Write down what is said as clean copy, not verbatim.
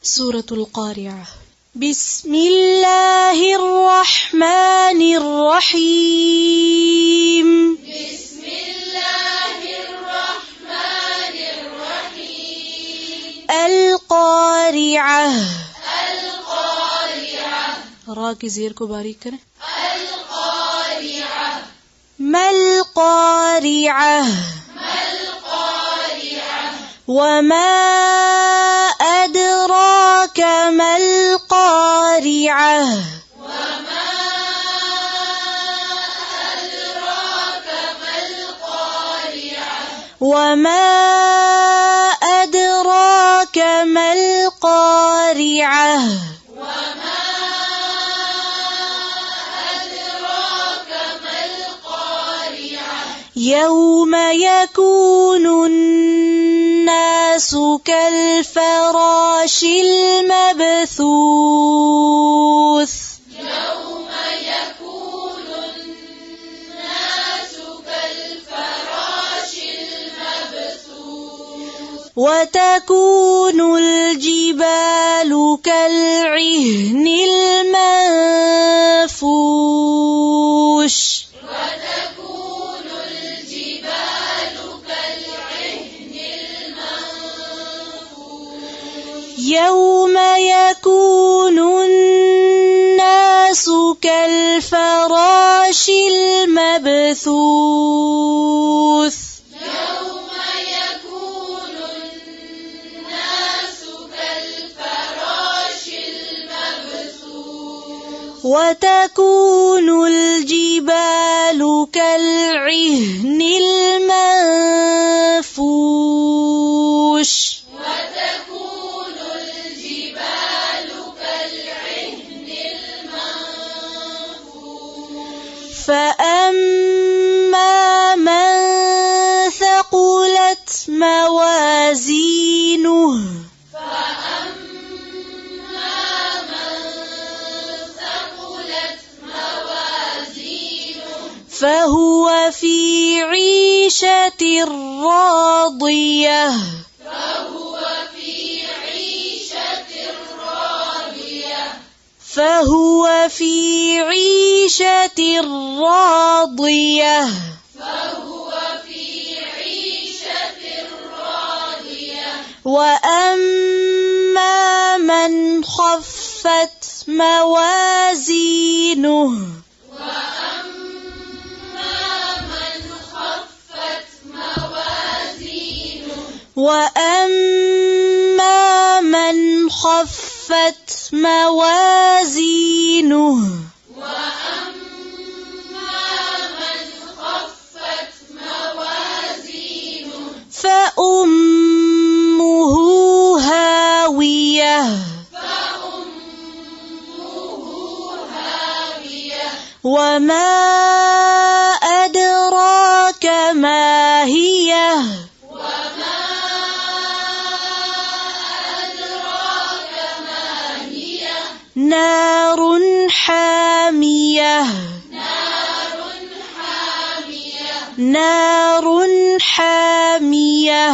سورة القارعة. بسم الله الرحمن الرحيم. بسم الله الرحمن الرحيم. القارعة. القارعة. را की ज़ेर को बारीक करें. القارعة. ما القارعة. ما القارعة. وما أدراك ما القارعة. وما أدراك ما القارعة. وما أدراك ما القارعة. وما أدراك ما القارعة. يوم يكون الناس كالفراش المبثوث. يوم يكون الناس كالفراش المبثوث. وتكون الجبال كالعهن المنفوش. وتكون الجبال كالعهن المنفوش. يوم يكون الناس كالفراش المبثوث. يوم يكون الناس كالفراش المبثوث. وتكون الجبال كالعهن المنفوش. وتكون الجبال كالعهن المنفوش. فأما من ثقلت موازينه. فأما من ثقلت موازينه. فهو في عيشة راضية. فهو في عيشة راضية. فهو في عيشة راضية. فهو في عيشة راضية. وأما من خفت موازينه. وأما من خفت موازينه. وأما من خفت موازينه. وأما من خفت موازينه. فأمه هاوية. فأمه هاوية. وما أدراك ما هي. وما أدراك ما هي. نار حامية. نار حامية. نار حامية.